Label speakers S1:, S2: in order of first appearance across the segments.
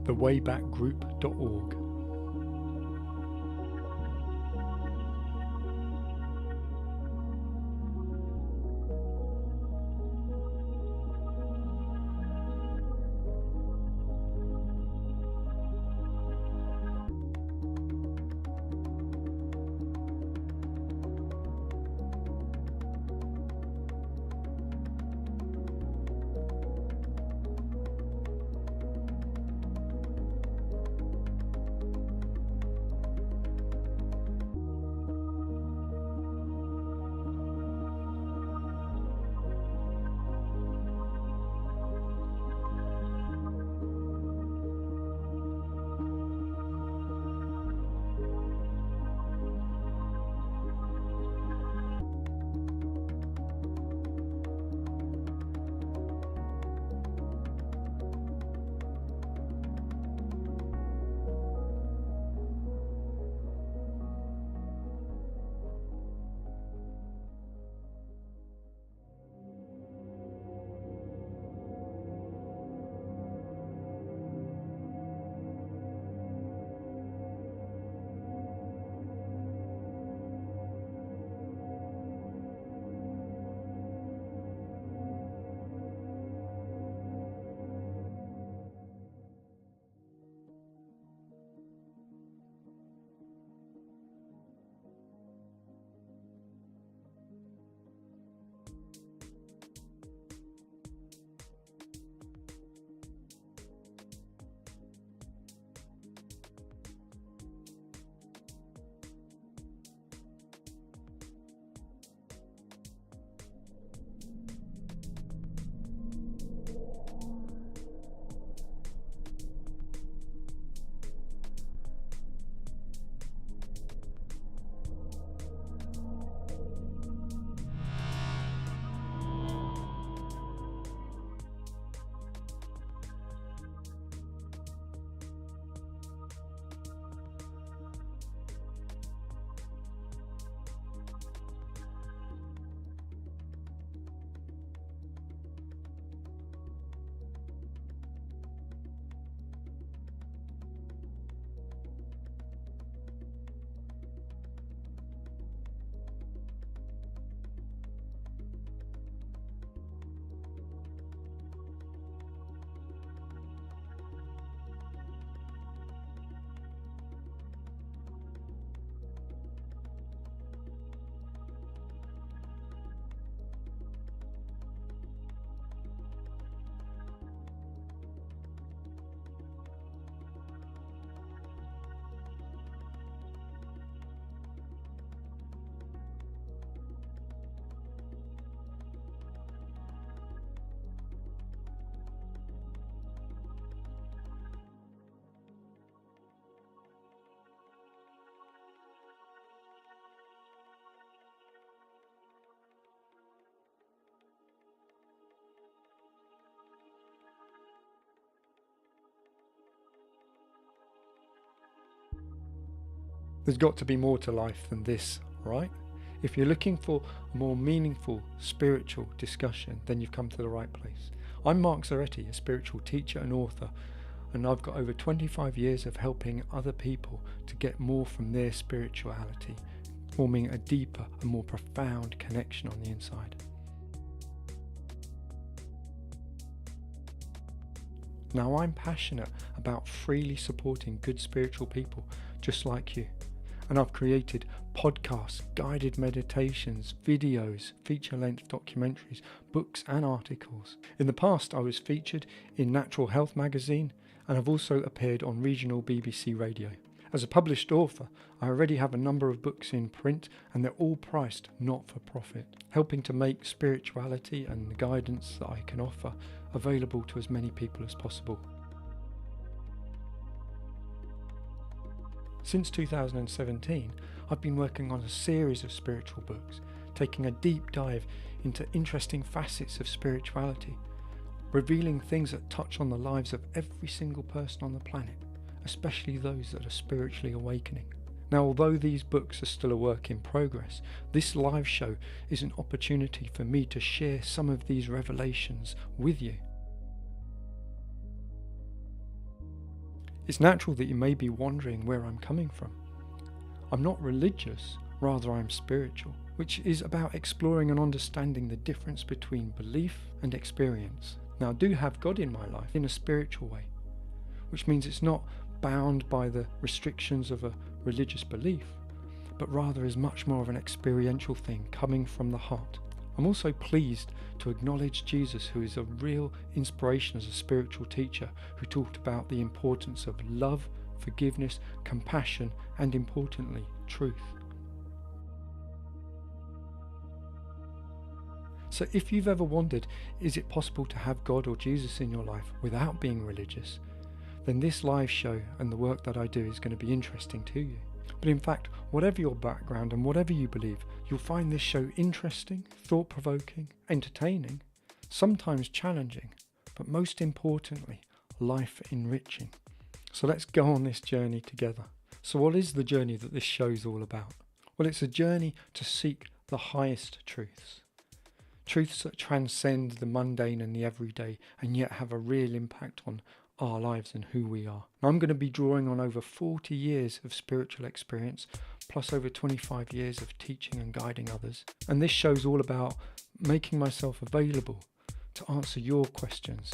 S1: thewaybackgroup.org. There's got to be more to life than this, right? If you're looking for a more meaningful spiritual discussion, then you've come to the right place. I'm Mark Zaretti, a spiritual teacher and author, and I've got over 25 years of helping other people to get more from their spirituality, forming a deeper and more profound connection on the inside. Now, I'm passionate about freely supporting good spiritual people just like you. And I've created podcasts, guided meditations, videos, feature-length documentaries, books and articles. In the past, I was featured in Natural Health magazine, and I've also appeared on regional BBC radio. As a published author, I already have a number of books in print, and they're all priced not for profit, helping to make spirituality and the guidance that I can offer available to as many people as possible. Since 2017, I've been working on a series of spiritual books, taking a deep dive into interesting facets of spirituality, revealing things that touch on the lives of every single person on the planet, especially those that are spiritually awakening. Now, although these books are still a work in progress, this live show is an opportunity for me to share some of these revelations with you. It's natural that you may be wondering where I'm coming from. I'm not religious, rather I'm spiritual, which is about exploring and understanding the difference between belief and experience. Now, I do have God in my life in a spiritual way, which means it's not bound by the restrictions of a religious belief, but rather is much more of an experiential thing coming from the heart. I'm also pleased to acknowledge Jesus, who is a real inspiration as a spiritual teacher, who talked about the importance of love, forgiveness, compassion, and importantly, truth. So if you've ever wondered, is it possible to have God or Jesus in your life without being religious, then this live show and the work that I do is going to be interesting to you. But in fact, whatever your background and whatever you believe, you'll find this show interesting, thought-provoking, entertaining, sometimes challenging, but most importantly, life-enriching. So let's go on this journey together. So what is the journey that this show is all about? Well, it's a journey to seek the highest truths. Truths that transcend the mundane and the everyday and yet have a real impact on our lives and who we are. Now, I'm going to be drawing on over 40 years of spiritual experience, plus over 25 years of teaching and guiding others. And this show's all about making myself available to answer your questions.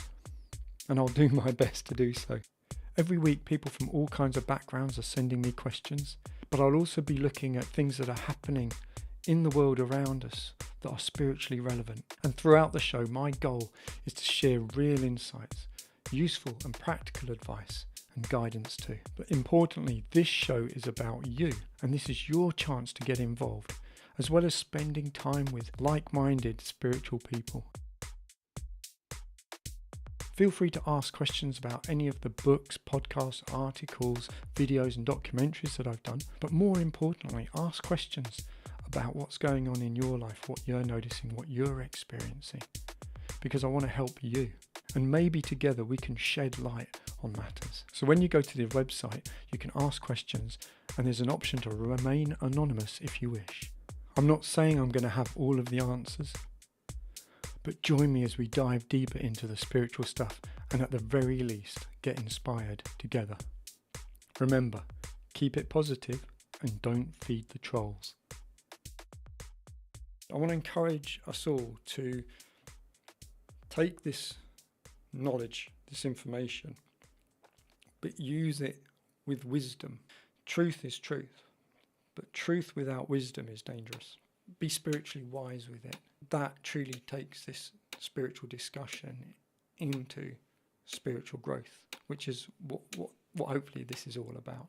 S1: And I'll do my best to do so. Every week, people from all kinds of backgrounds are sending me questions, but I'll also be looking at things that are happening in the world around us that are spiritually relevant. And throughout the show, my goal is to share real insights, useful and practical advice and guidance too. But importantly, this show is about you, and this is your chance to get involved, as well as spending time with like-minded spiritual people. Feel free to ask questions about any of the books, podcasts, articles, videos and documentaries that I've done, but more importantly, ask questions about what's going on in your life, what you're noticing, what you're experiencing, because I want to help you. And maybe together we can shed light on matters. So when you go to the website, you can ask questions and there's an option to remain anonymous if you wish. I'm not saying I'm going to have all of the answers, but join me as we dive deeper into the spiritual stuff and at the very least get inspired together. Remember, keep it positive and don't feed the trolls. I want to encourage us all to take this knowledge, this information, but use it with wisdom. Truth is truth, but truth without wisdom is dangerous. Be spiritually wise with it. That truly takes this spiritual discussion into spiritual growth, which is what hopefully this is all about.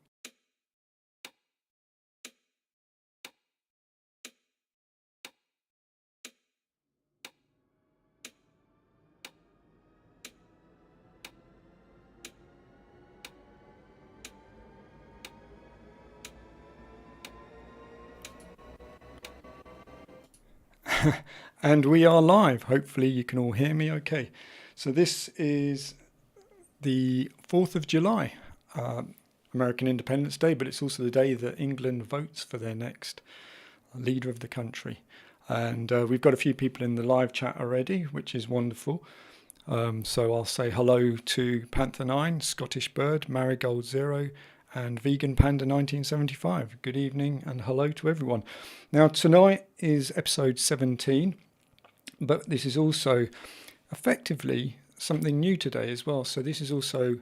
S1: And we are live. Hopefully you can all hear me okay. So this is the 4th of July, American Independence Day, but it's also the day that England votes for their next leader of the country. And we've got a few people in the live chat already, which is wonderful. So I'll say hello to Panther9, Scottish Bird, Marigold Zero, and Vegan Panda 1975. Good evening and hello to everyone. Now tonight is episode 17, but this is also effectively something new today as well. So this is also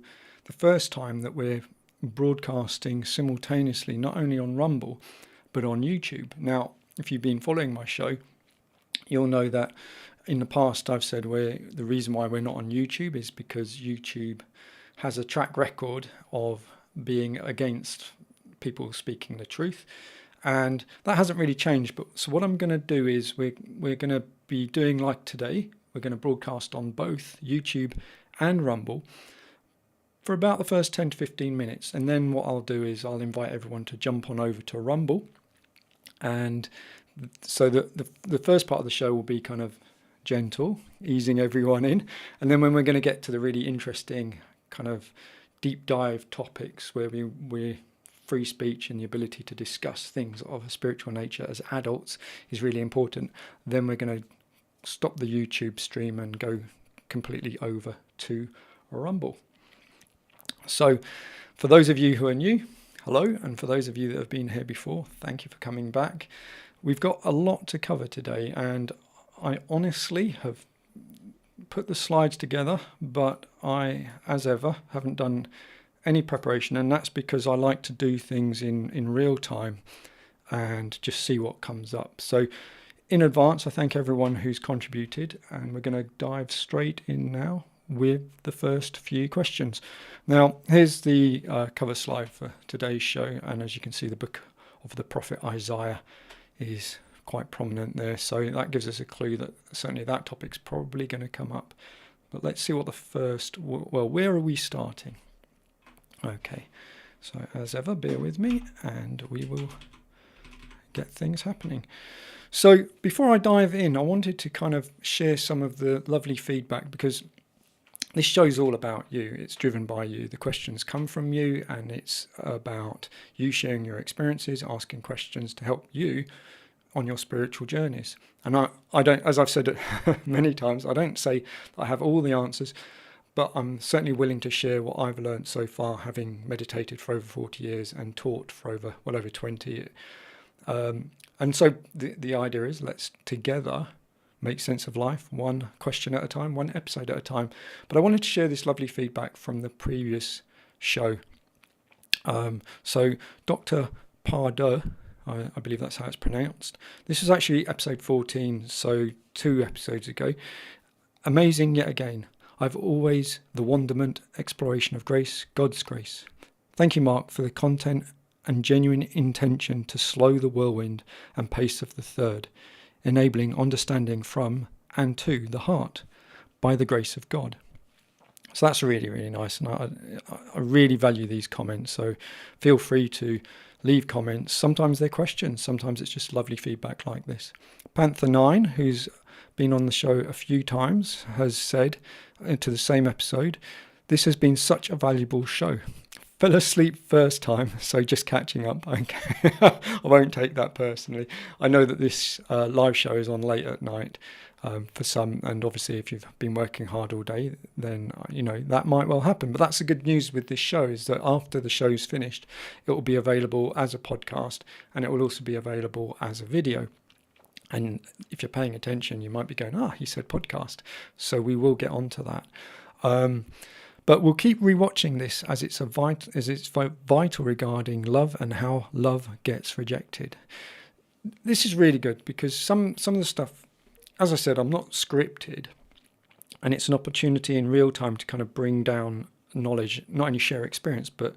S1: the first time that we're broadcasting simultaneously, not only on Rumble, but on YouTube. Now, if you've been following my show, you'll know that in the past I've said the reason why we're not on YouTube is because YouTube has a track record of being against people speaking the truth, and that hasn't really changed. But so what I'm going to do is we're going to be doing like today. We're going to broadcast on both YouTube and Rumble for about the first 10 to 15 minutes, and then what I'll do is I'll invite everyone to jump on over to Rumble, and so the first part of the show will be kind of gentle, easing everyone in, and then when we're going to get to the really interesting kind of deep dive topics where we're free speech and the ability to discuss things of a spiritual nature as adults is really important, then we're going to stop the YouTube stream and go completely over to Rumble. So For those of you who are new, hello, and for those of you that have been here before, thank you for coming back. We've got a lot to cover today, and I honestly have put the slides together, but I, as ever, haven't done any preparation, and that's because I like to do things in real time and just see what comes up. So in advance, I thank everyone who's contributed, and we're going to dive straight in now with the first few questions. Now, here's the cover slide for today's show, and as you can see, the book of the prophet Isaiah is quite prominent there, so that gives us a clue that certainly that topic's probably going to come up. But let's see what the first, well, where are we starting? Okay, so as ever, bear with me and we will get things happening. So before I dive in, I wanted to kind of share some of the lovely feedback, because this show's all about you. It's driven by you. The questions come from you, and it's about you sharing your experiences, asking questions to help you on your spiritual journeys. And I don't, as I've said many times, I don't say I have all the answers, but I'm certainly willing to share what I've learned so far, having meditated for over 40 years and taught for over 20. And so the idea is, let's together make sense of life, one question at a time, one episode at a time. But I wanted to share this lovely feedback from the previous show. So Dr. Pardeux, I believe that's how it's pronounced. This is actually episode 14, so 2 episodes ago. Amazing yet again. I've always the wonderment, exploration of grace, God's grace. Thank you, Mark, for the content and genuine intention to slow the whirlwind and pace of the third, enabling understanding from and to the heart by the grace of God. So that's really, really nice, and I really value these comments, so feel free to leave comments. Sometimes they're questions, sometimes it's just lovely feedback like this. Panther9, who's been on the show a few times, has said to the same episode, this has been such a valuable show. Fell asleep first time, so just catching up. Okay. I won't take that personally. I know that this live show is on late at night for some, and obviously if you've been working hard all day, then that might well happen. But that's the good news with this show, is that after the show's finished, it will be available as a podcast, and it will also be available as a video. And if you're paying attention, you might be going, he said podcast. So we will get onto that. But we'll keep rewatching this, as it's vital regarding love and how love gets rejected. This is really good, because some of the stuff, as I said, I'm not scripted, and it's an opportunity in real time to kind of bring down knowledge, not only share experience, but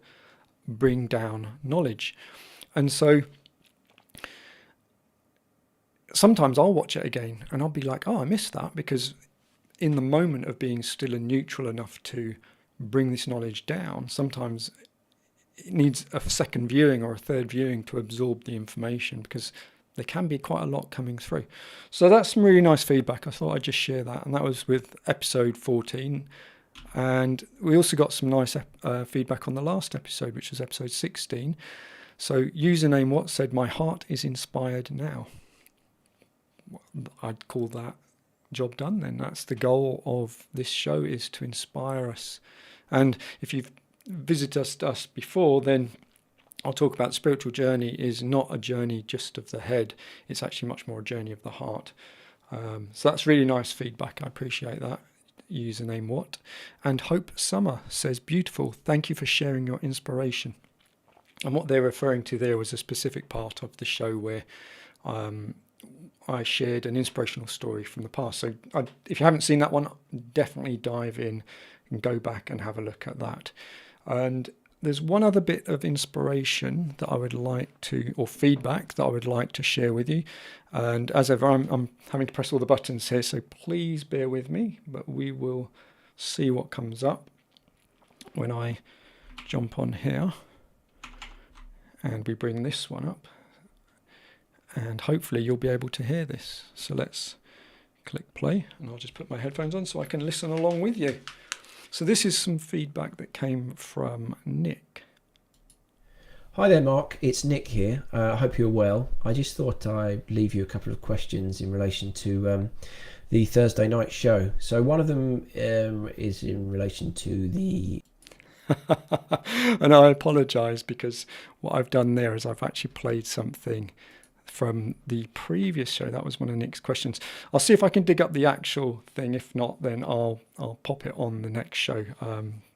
S1: bring down knowledge. And so sometimes I'll watch it again and I'll be like, I missed that, because in the moment of being still and neutral enough to bring this knowledge down, sometimes it needs a second viewing or a third viewing to absorb the information, because there can be quite a lot coming through. So that's some really nice feedback. I thought I'd just share that, and that was with episode 14. And we also got some nice feedback on the last episode, which was episode 16. So username what said, my heart is inspired now. I'd call that job done then. That's the goal of this show, is to inspire us. And if you've visited us before, then I'll talk about the spiritual journey is not a journey just of the head. It's actually much more a journey of the heart. So that's really nice feedback. I appreciate that. Username what? And Hope Summer says, beautiful. Thank you for sharing your inspiration. And what they're referring to there was a specific part of the show where I shared an inspirational story from the past. So if you haven't seen that one, definitely dive in and go back and have a look at that. And there's one other bit of inspiration that I would like to, or feedback that I would like to share with you. And as ever, I'm having to press all the buttons here, so please bear with me, but we will see what comes up when I jump on here and we bring this one up. And hopefully you'll be able to hear this. So let's click play, and I'll just put my headphones on so I can listen along with you. So this is some feedback that came from Nick.
S2: Hi there, Mark. It's Nick here. I hope you're well. I just thought I'd leave you a couple of questions in relation to the Thursday night show. So one of them is in relation to the...
S1: And I apologise, because what I've done there is I've actually played something from the previous show. That was one of Nick's questions. I'll see if I can dig up the actual thing. If not, then I'll pop it on the next show,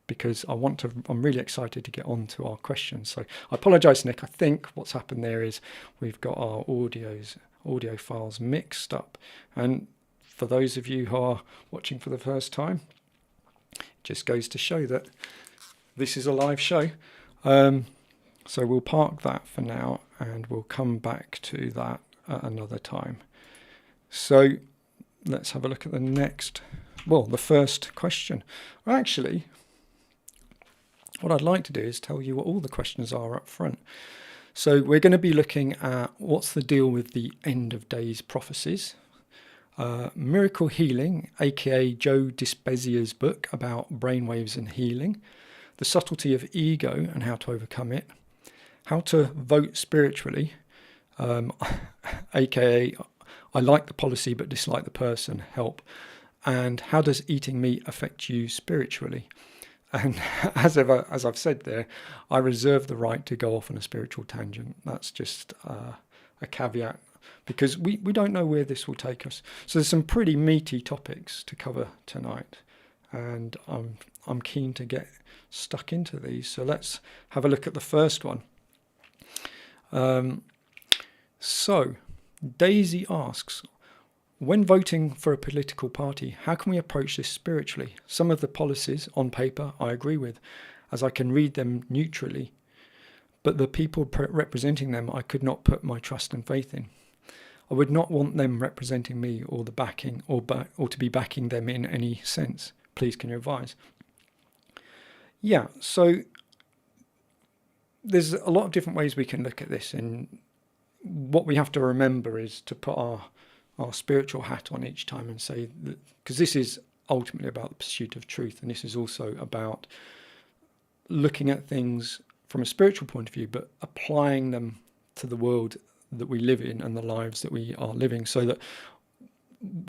S1: because I'm really excited to get on to our questions. So I apologise, Nick. I think what's happened there is we've got our audio files mixed up. And for those of you who are watching for the first time, it just goes to show that this is a live show. So we'll park that for now, and we'll come back to that at another time. So let's have a look at the first question. Well, actually, what I'd like to do is tell you what all the questions are up front. So we're going to be looking at what's the deal with the end of days prophecies, miracle healing, aka Joe Dispezia's book about brainwaves and healing, the subtlety of ego and how to overcome it, how to vote spiritually, aka I like the policy but dislike the person, help, and how does eating meat affect you spiritually? And as I've said there, I reserve the right to go off on a spiritual tangent. That's just a caveat, because we don't know where this will take us. So there's some pretty meaty topics to cover tonight, and I'm keen to get stuck into these. So let's have a look at the first one. So Daisy asks, when voting for a political party, how can we approach this spiritually? Some of the policies on paper I agree with, as I can read them neutrally, but the people representing them I could not put my trust and faith in. I would not want them representing me or the backing or to be backing them in any sense. Please, can you advise? Yeah, so there's a lot of different ways we can look at this, and what we have to remember is to put our spiritual hat on each time and say that, because this is ultimately about the pursuit of truth, and this is also about looking at things from a spiritual point of view, but applying them to the world that we live in and the lives that we are living, so that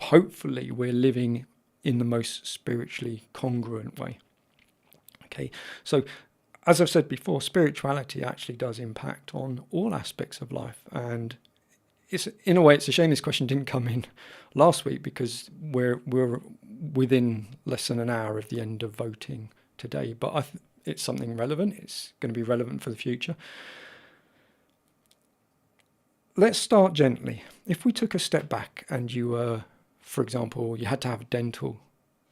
S1: hopefully we're living in the most spiritually congruent way. Okay, so as I've said before, spirituality actually does impact on all aspects of life, and it's, in a way, it's a shame this question didn't come in last week, because we're within less than an hour of the end of voting today. But it's something relevant. It's going to be relevant for the future. Let's start gently. If we took a step back and you were, for example, you had to have dental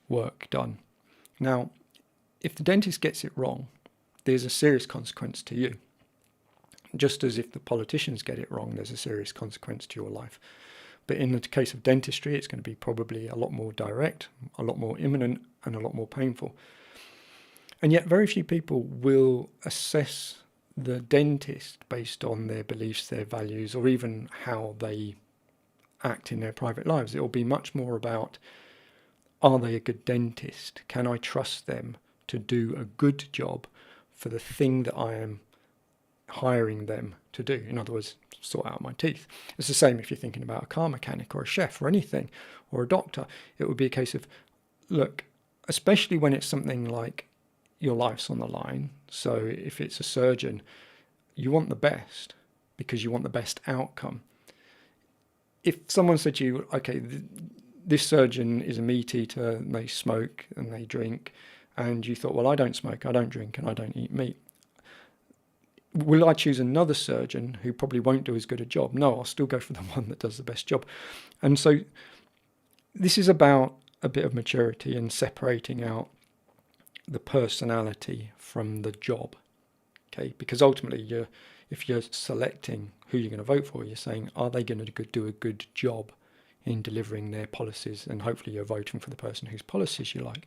S1: work done. Now, if the dentist gets it wrong, there's a serious consequence to you. Just as if the politicians get it wrong, there's a serious consequence to your life. But in the case of dentistry, it's going to be probably a lot more direct, a lot more imminent, and a lot more painful. And yet very few people will assess the dentist based on their beliefs, their values, or even how they act in their private lives. It will be much more about, are they a good dentist? Can I trust them to do a good job for the thing that I am hiring them to do? In other words, sort out my teeth. It's the same if you're thinking about a car mechanic or a chef or anything, or a doctor. It would be a case of, look, especially when it's something like your life's on the line. So if it's a surgeon, you want the best because you want the best outcome. If someone said to you, okay, this surgeon is a meat eater, and they smoke and they drink, and you thought, well, I don't smoke, I don't drink, and I don't eat meat, will I choose another surgeon who probably won't do as good a job? No, I'll still go for the one that does the best job. And so this is about a bit of maturity and separating out the personality from the job. Okay, because ultimately if you're selecting who you're going to vote for, you're saying, are they going to do a good job in delivering their policies? And hopefully you're voting for the person whose policies you like.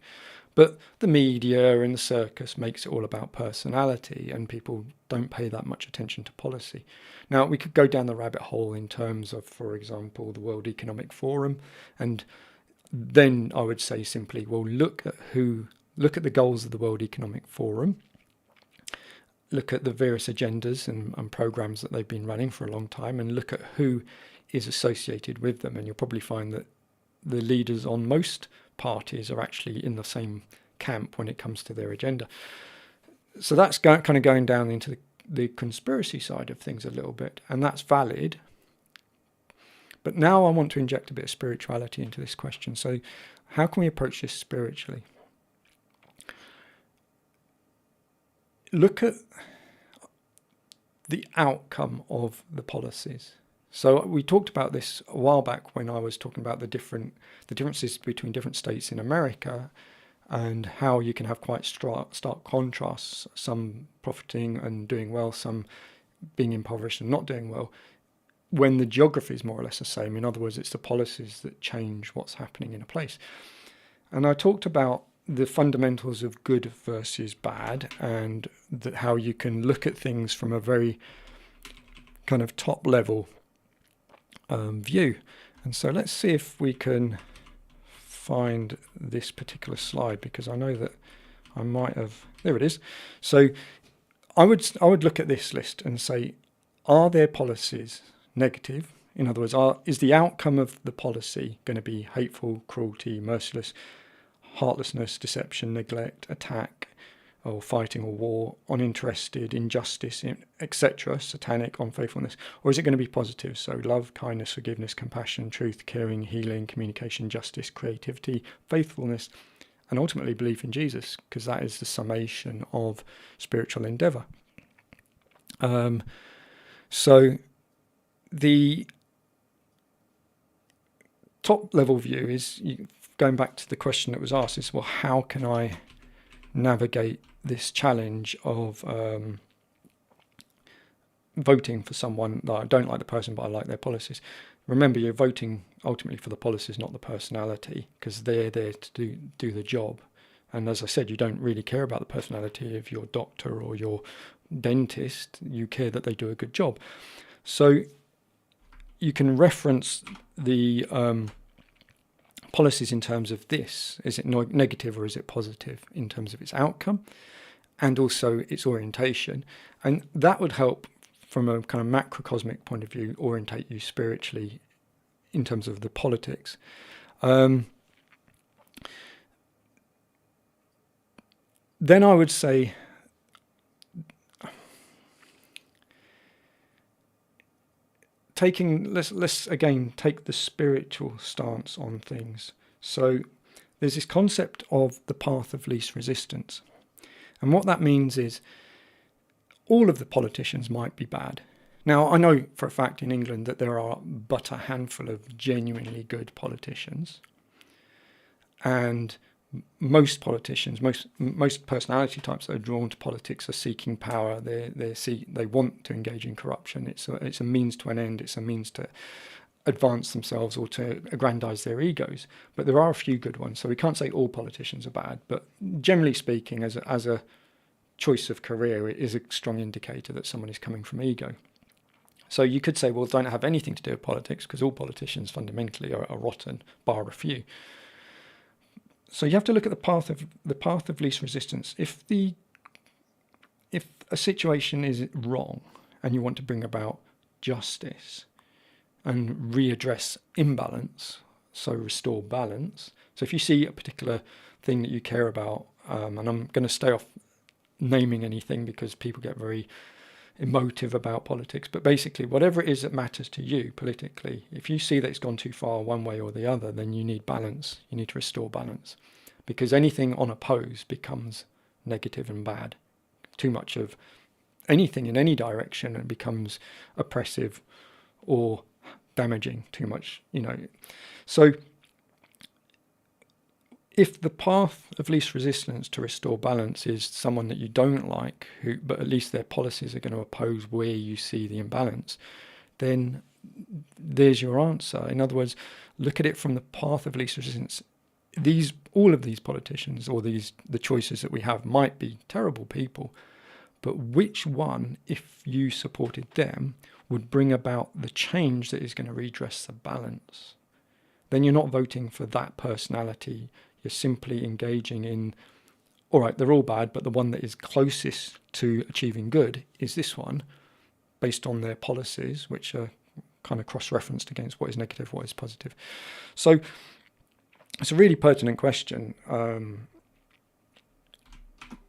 S1: But the media and the circus makes it all about personality, and people don't pay that much attention to policy. Now, we could go down the rabbit hole in terms of, for example, the World Economic Forum, and then I would say simply, well, look at the goals of the World Economic Forum, look at the various agendas and programs that they've been running for a long time, and look at who is associated with them, and you'll probably find that the leaders on most parties are actually in the same camp when it comes to their agenda. So that's kind of going down into the conspiracy side of things a little bit, and that's valid. But now I want to inject a bit of spirituality into this question. So how can we approach this spiritually? Look at the outcome of the policies. So we talked about this a while back when I was talking about the differences between different states in America, and how you can have quite stark contrasts, some profiting and doing well, some being impoverished and not doing well, when the geography is more or less the same. In other words, it's the policies that change what's happening in a place. And I talked about the fundamentals of good versus bad, and how you can look at things from a very kind of top level view. And so let's see if we can find this particular slide, because I know that I might have, there it is. So I would look at this list and say, are there policies negative? In other words, is the outcome of the policy going to be hateful, cruelty, merciless, heartlessness, deception, neglect, attack, or fighting or war, uninterested, injustice, etc., satanic, unfaithfulness? Or is it going to be positive? So love, kindness, forgiveness, compassion, truth, caring, healing, communication, justice, creativity, faithfulness, and ultimately belief in Jesus, because that is the summation of spiritual endeavor. So the top level view is, going back to the question that was asked, is, well, how can I navigate this challenge of voting for someone that I don't like the person, but I like their policies? Remember, you're voting ultimately for the policies, not the personality, because they're there to do the job. And as I said, you don't really care about the personality of your doctor or your dentist. You care that they do a good job. So you can reference the policies in terms of this. Is it negative or is it positive in terms of its outcome, and also its orientation? And that would help from a kind of macrocosmic point of view orientate you spiritually in terms of the politics. Then I would say, let's again take the spiritual stance on things. So there's this concept of the path of least resistance. And what that means is all of the politicians might be bad. Now, I know for a fact in England that there are but a handful of genuinely good politicians. And most politicians, most personality types that are drawn to politics are seeking power. They want to engage in corruption. It's a means to an end. It's a means to advance themselves or to aggrandize their egos. But there are a few good ones. So we can't say all politicians are bad. But generally speaking, as a choice of career, it is a strong indicator that someone is coming from ego. So you could say, well, don't have anything to do with politics because all politicians fundamentally are rotten, bar a few. So you have to look at the path of least resistance. If a situation is wrong and you want to bring about justice and readdress imbalance, so restore balance. So if you see a particular thing that you care about, and I'm going to stay off naming anything because people get very emotive about politics, but basically whatever it is that matters to you politically, if you see that it's gone too far one way or the other, then you need balance. You need to restore balance, because anything unopposed becomes negative and bad. Too much of anything in any direction and becomes oppressive or damaging. Too much, So if the path of least resistance to restore balance is someone that you don't like, but at least their policies are going to oppose where you see the imbalance, then there's your answer. In other words, look at it from the path of least resistance. All of these politicians or the choices that we have might be terrible people, but which one, if you supported them, would bring about the change that is going to redress the balance? Then you're not voting for that personality. You're simply engaging in, all right, they're all bad, but the one that is closest to achieving good is this one, based on their policies, which are kind of cross-referenced against what is negative, what is positive. So it's a really pertinent question.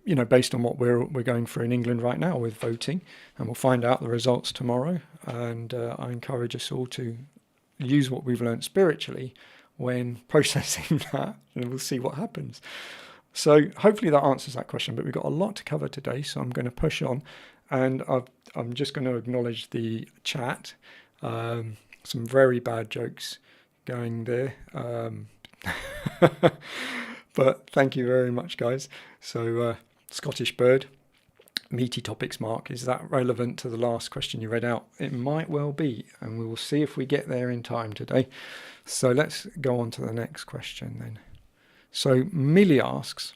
S1: based on what we're going through in England right now with voting, and we'll find out the results tomorrow. And I encourage us all to use what we've learned spiritually when processing that, and we'll see what happens. So hopefully that answers that question, but we've got a lot to cover today, so I'm going to push on, and I'm just going to acknowledge the chat. Some very bad jokes going there. But thank you very much, guys. So Scottish bird, meaty topics, Mark. Is that relevant to the last question you read out? It might well be, and we will see if we get there in time today. So let's go on to the next question then. So Millie asks,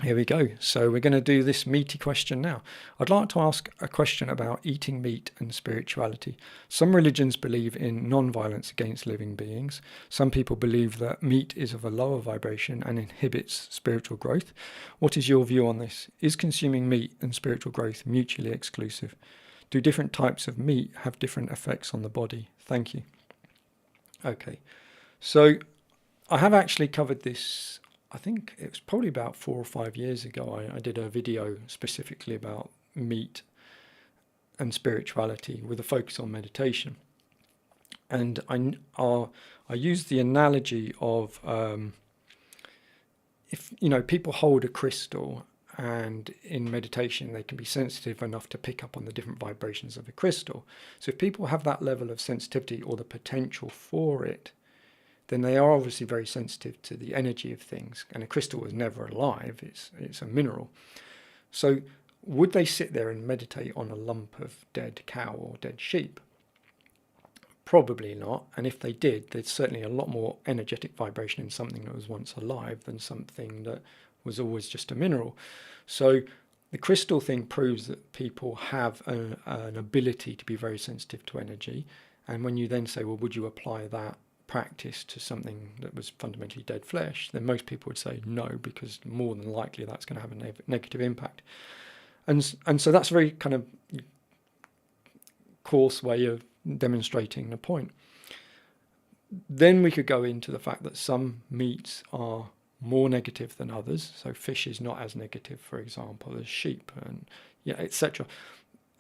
S1: here we go. So we're going to do this meaty question now. I'd like to ask a question about eating meat and spirituality. Some religions believe in non-violence against living beings. Some people believe that meat is of a lower vibration and inhibits spiritual growth. What is your view on this? Is consuming meat and spiritual growth mutually exclusive? Do different types of meat have different effects on the body? Thank you. Okay, so I have actually covered this. I think it was probably about 4 or 5 years ago. I did a video specifically about meat and spirituality with a focus on meditation. And I used the analogy of if people hold a crystal, and in meditation they can be sensitive enough to pick up on the different vibrations of a crystal. So if people have that level of sensitivity or the potential for it, then they are obviously very sensitive to the energy of things. And a crystal is never alive, it's a mineral. So would they sit there and meditate on a lump of dead cow or dead sheep? Probably not. And if they did, there's certainly a lot more energetic vibration in something that was once alive than something that was always just a mineral. So the crystal thing proves that people have an ability to be very sensitive to energy. And when you then say, well, would you apply that practice to something that was fundamentally dead flesh, then most people would say no, because more than likely that's going to have a negative impact. And so that's a very kind of coarse way of demonstrating the point. Then we could go into the fact that some meats are more negative than others. So fish is not as negative, for example, as sheep, and etc.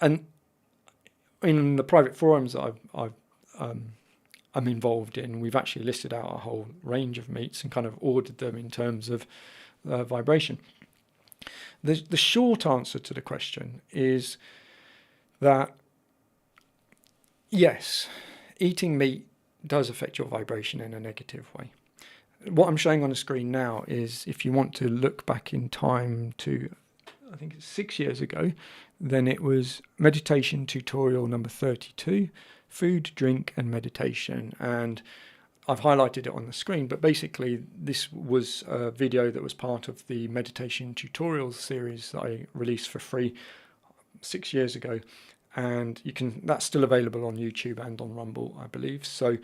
S1: And in the private forums that I'm involved in, we've actually listed out a whole range of meats and kind of ordered them in terms of vibration. The short answer to the question is that yes, eating meat does affect your vibration in a negative way. What I'm showing on the screen now is, if you want to look back in time to, I think it's 6 years ago, then it was meditation tutorial number 32, food, drink and meditation. And I've highlighted it on the screen, but basically this was a video that was part of the meditation tutorials series that I released for free 6 years ago. And that's still available on YouTube and on Rumble, I believe. So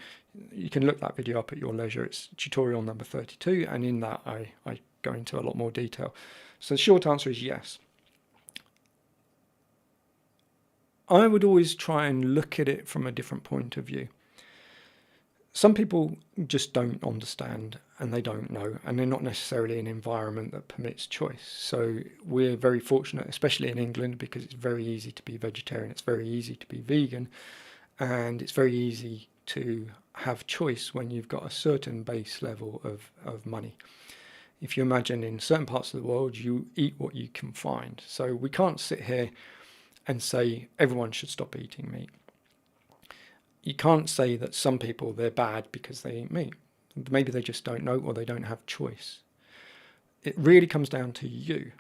S1: you can look that video up at your leisure. It's tutorial number 32, and in that I go into a lot more detail. So the short answer is yes. I would always try and look at it from a different point of view. Some people just don't understand and they don't know, and they're not necessarily in an environment that permits choice. So we're very fortunate, especially in England, because it's very easy to be vegetarian, it's very easy to be vegan, and it's very easy to have choice when you've got a certain base level of money. If you imagine in certain parts of the world, you eat what you can find. So we can't sit here and say everyone should stop eating meat. You can't say that some people, they're bad because they eat meat. Maybe they just don't know, or they don't have choice. It really comes down to you.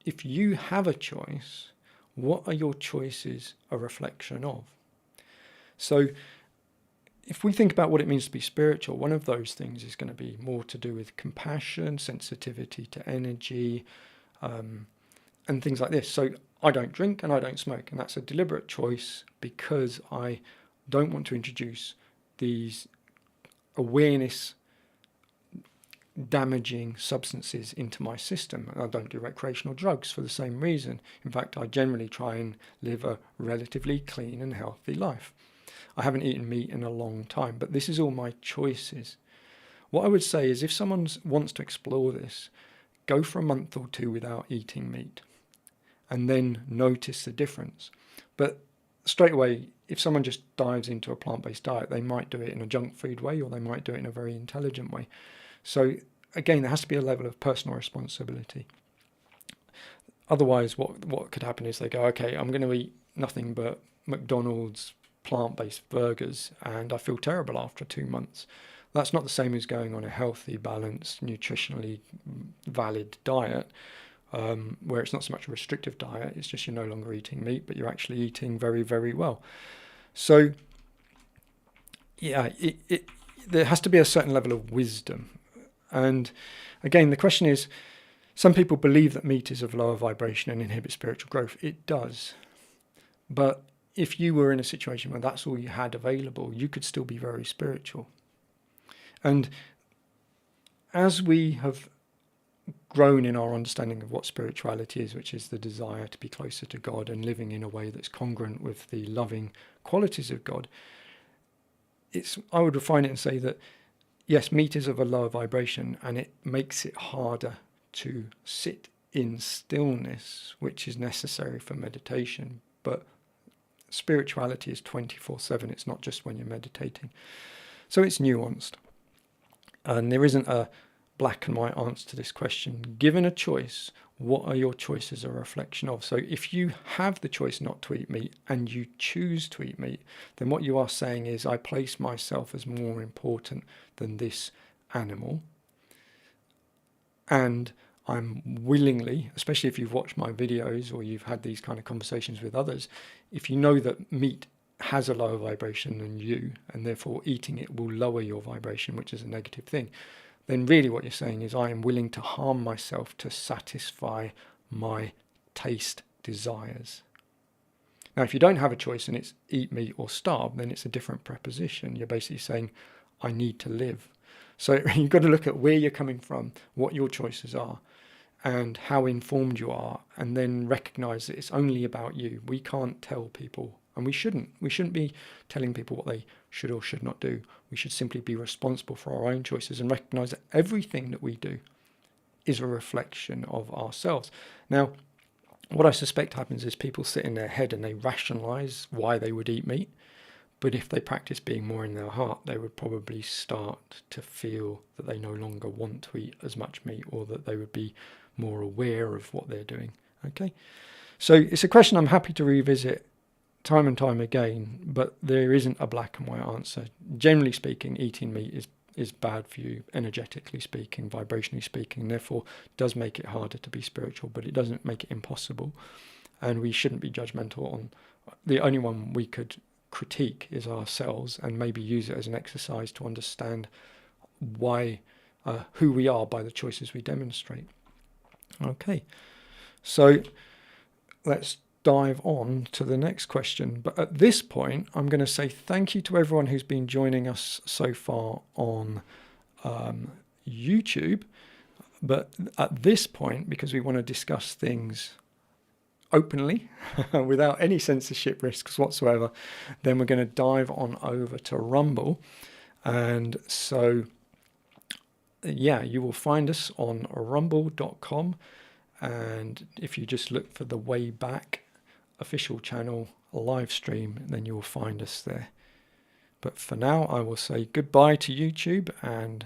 S1: If you have a choice, what are your choices a reflection of? So if we think about what it means to be spiritual, one of those things is going to be more to do with compassion, sensitivity to energy, and things like this. So I don't drink and I don't smoke, and that's a deliberate choice because I don't want to introduce these awareness damaging substances into my system. I don't do recreational drugs for the same reason. In fact, I generally try and live a relatively clean and healthy life. I haven't eaten meat in a long time, but this is all my choices. What I would say is, if someone wants to explore this, go for a month or two without eating meat and then notice the difference. But straight away, if someone just dives into a plant-based diet, they might do it in a junk food way, or they might do it in a very intelligent way. So again, there has to be a level of personal responsibility. Otherwise, what could happen is they go, okay, I'm going to eat nothing but McDonald's plant-based burgers and I feel terrible after 2 months. That's not the same as going on a healthy, balanced, nutritionally valid diet, where it's not so much a restrictive diet, it's just you're no longer eating meat, but you're actually eating very, very well. So yeah, there has to be a certain level of wisdom. And again, the question is, some people believe that meat is of lower vibration and inhibits spiritual growth. It does. But if you were in a situation where that's all you had available, you could still be very spiritual. And as we have grown in our understanding of what spirituality is, which is the desire to be closer to God and living in a way that's congruent with the loving qualities of God, I would refine it and say that, yes, meat is of a lower vibration and it makes it harder to sit in stillness, which is necessary for meditation. But spirituality is 24/7. It's not just when you're meditating. So it's nuanced. And there isn't a black and white answer to this question. Given a choice, what are your choices a reflection of? So if you have the choice not to eat meat and you choose to eat meat, then what you are saying is, I place myself as more important than this animal. And I'm willingly, especially if you've watched my videos or you've had these kind of conversations with others, if you know that meat has a lower vibration than you, and therefore eating it will lower your vibration, which is a negative thing, then really what you're saying is, I am willing to harm myself to satisfy my taste desires. Now, if you don't have a choice and it's eat meat or starve, then it's a different preposition. You're basically saying, I need to live. So you've got to look at where you're coming from, what your choices are, and how informed you are, and then recognize that it's only about you. We can't tell people, and we shouldn't. We shouldn't be telling people what they should or should not do. We should simply be responsible for our own choices and recognize that everything that we do is a reflection of ourselves. Now, what I suspect happens is people sit in their head and they rationalize why they would eat meat. But if they practice being more in their heart, they would probably start to feel that they no longer want to eat as much meat, or that they would be more aware of what they're doing. Okay, so it's a question I'm happy to revisit time and time again, but there isn't a black and white answer. Generally speaking, eating meat is bad for you, energetically speaking, vibrationally speaking, and therefore does make it harder to be spiritual, but it doesn't make it impossible. And we shouldn't be judgmental on the only one we could critique is ourselves, and maybe use it as an exercise to understand why, who we are by the choices we demonstrate. Okay, so let's dive on to the next question. But at this point, I'm going to say thank you to everyone who's been joining us so far on YouTube. But at this point, because we want to discuss things openly without any censorship risks whatsoever, then we're going to dive on over to Rumble. And so yeah, you will find us on rumble.com, and if you just look for the Way Back official channel live stream, then you will find us there. But for now, I will say goodbye to YouTube and